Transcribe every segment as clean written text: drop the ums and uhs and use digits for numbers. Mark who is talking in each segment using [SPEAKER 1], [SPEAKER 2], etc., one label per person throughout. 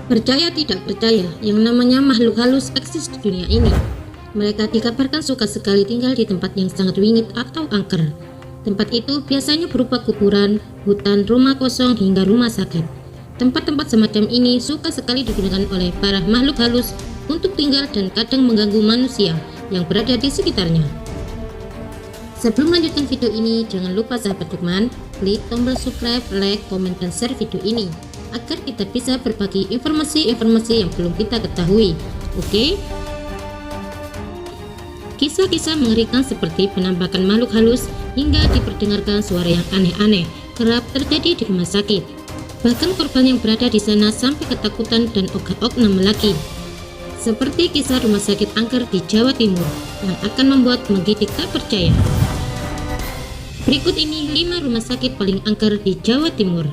[SPEAKER 1] Percaya tidak percaya, yang namanya makhluk halus eksis di dunia ini. Mereka dikabarkan suka sekali tinggal di tempat yang sangat wingit atau angker. Tempat itu biasanya berupa kuburan, hutan, rumah kosong, hingga rumah sakit. Tempat-tempat semacam ini suka sekali digunakan oleh para makhluk halus untuk tinggal dan kadang mengganggu manusia yang berada di sekitarnya. Sebelum melanjutkan video ini, jangan lupa sahabat Lukman, klik tombol subscribe, like, komen, dan share video ini agar kita bisa berbagi informasi-informasi yang belum kita ketahui. Oke? Kisah-kisah mengerikan seperti penampakan makhluk halus hingga diperdengarkan suara yang aneh-aneh kerap terjadi di rumah sakit. Bahkan korban yang berada di sana sampai ketakutan dan ogah-ogah melaki. Seperti kisah rumah sakit angker di Jawa Timur yang akan membuat menggigit tak percaya. Berikut ini 5 rumah sakit paling angker di Jawa Timur.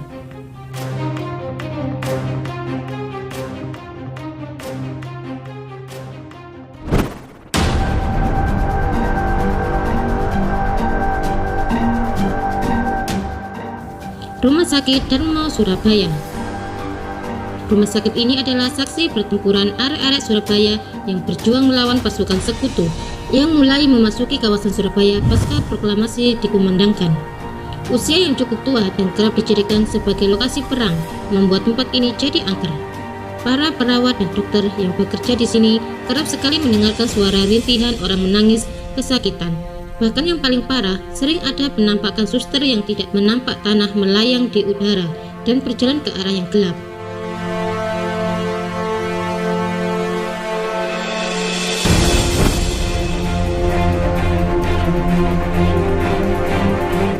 [SPEAKER 1] Rumah Sakit Darmo Surabaya. Rumah sakit ini adalah saksi pertempuran arek-arek Surabaya yang berjuang melawan pasukan sekutu yang mulai memasuki kawasan Surabaya pasca proklamasi dikumandangkan. Usia yang cukup tua dan kerap dijadikan sebagai lokasi perang membuat tempat ini jadi angker. Para perawat dan dokter yang bekerja di sini kerap sekali mendengarkan suara rintihan orang menangis kesakitan. Bahkan yang paling parah, sering ada penampakan suster yang tidak menampak tanah melayang di udara dan berjalan ke arah yang gelap.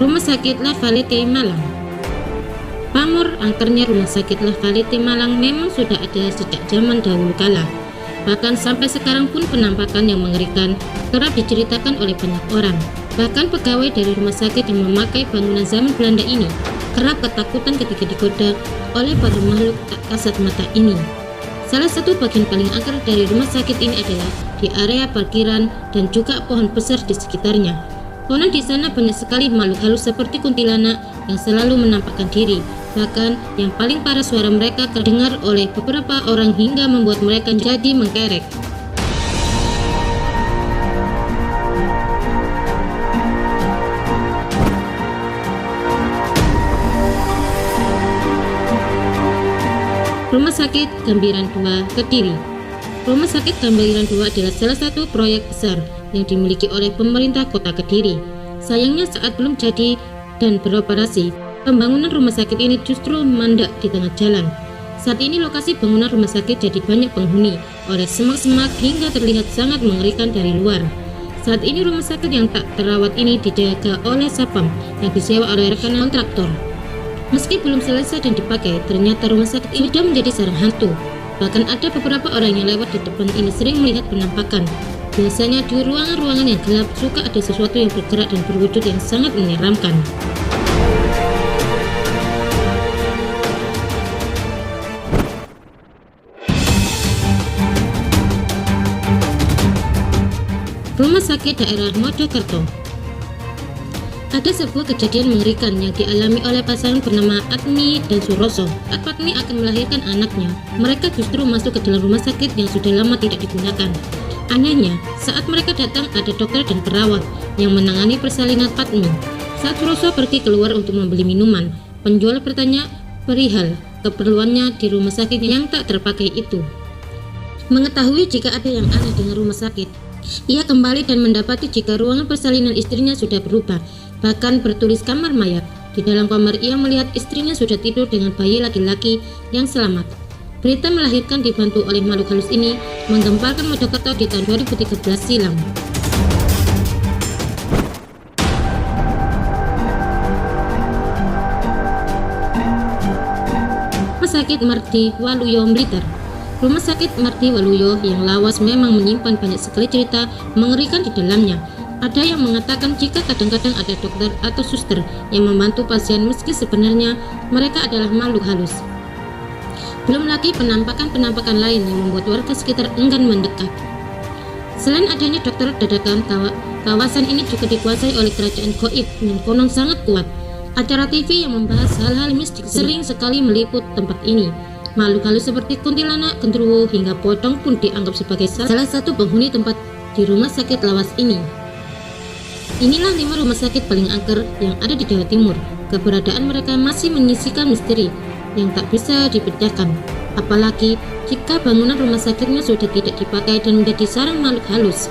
[SPEAKER 1] Rumah Sakit La Valette Malang. Pamor angkernya Rumah Sakit La Valette Malang memang sudah ada sejak zaman dahulu kala. Bahkan sampai sekarang pun penampakan yang mengerikan kerap diceritakan oleh banyak orang. Bahkan pegawai dari rumah sakit yang memakai bangunan zaman Belanda ini kerap ketakutan ketika digoda oleh para makhluk tak kasat mata ini. Salah satu bagian paling angker dari rumah sakit ini adalah di area parkiran dan juga pohon besar di sekitarnya. Konon di sana banyak sekali makhluk halus seperti kuntilanak yang selalu menampakkan diri. Bahkan yang paling parah, suara mereka terdengar oleh beberapa orang hingga membuat mereka jadi mengkerek. Rumah Sakit Gambiran II, Kediri. Rumah Sakit Gambiran II adalah salah satu proyek besar yang dimiliki oleh pemerintah Kota Kediri. Sayangnya saat belum jadi dan beroperasi, pembangunan rumah sakit ini justru mandek di tengah jalan. Saat ini lokasi bangunan rumah sakit jadi banyak penghuni oleh semak-semak hingga terlihat sangat mengerikan dari luar. Saat ini rumah sakit yang tak terawat ini dijaga oleh sapam yang disewa oleh rekan kontraktor. Meski belum selesai dan dipakai, ternyata rumah sakit ini sudah menjadi sarang hantu. Bahkan ada beberapa orang yang lewat di depan ini sering melihat penampakan. Biasanya di ruangan-ruangan yang gelap suka ada sesuatu yang bergerak dan berwujud yang sangat menyeramkan. Rumah Sakit Daerah Mojokerto. Ada sebuah kejadian mengerikan yang dialami oleh pasangan bernama Atmi dan Suroso. Saat Atmi akan melahirkan anaknya, mereka justru masuk ke dalam rumah sakit yang sudah lama tidak digunakan. Anehnya, saat mereka datang ada dokter dan perawat yang menangani persalinan Atmi. Saat Suroso pergi keluar untuk membeli minuman, penjual bertanya perihal keperluannya di rumah sakit yang tak terpakai itu. Mengetahui jika ada yang aneh dengan rumah sakit, ia kembali dan mendapati jika ruangan persalinan istrinya sudah berubah, bahkan bertulis kamar mayat. Di dalam kamar ia melihat istrinya sudah tidur dengan bayi laki-laki yang selamat. Berita melahirkan dibantu oleh makhluk halus ini menggemparkan Mojokerto di tahun 2013 silam. Rumah Sakit Mardi Waluyo Blitar. Rumah Sakit Mardi Waluyo yang lawas memang menyimpan banyak sekali cerita mengerikan di dalamnya. Ada yang mengatakan jika kadang-kadang ada dokter atau suster yang membantu pasien meski sebenarnya mereka adalah makhluk halus. Belum lagi penampakan-penampakan lain yang membuat warga sekitar enggan mendekat. Selain adanya dokter dadakan, kawasan ini juga dikuasai oleh kerajaan gaib yang konon sangat kuat. Acara TV yang membahas hal-hal mistik sering sekali meliput tempat ini. Makhluk halus seperti kuntilanak, genderuwo, hingga pocong pun dianggap sebagai salah satu penghuni tempat di rumah sakit lawas ini. Inilah 5 rumah sakit paling angker yang ada di Jawa Timur. Keberadaan mereka masih menyisikan misteri yang tak bisa dipecahkan. Apalagi jika bangunan rumah sakitnya sudah tidak dipakai dan menjadi sarang makhluk halus.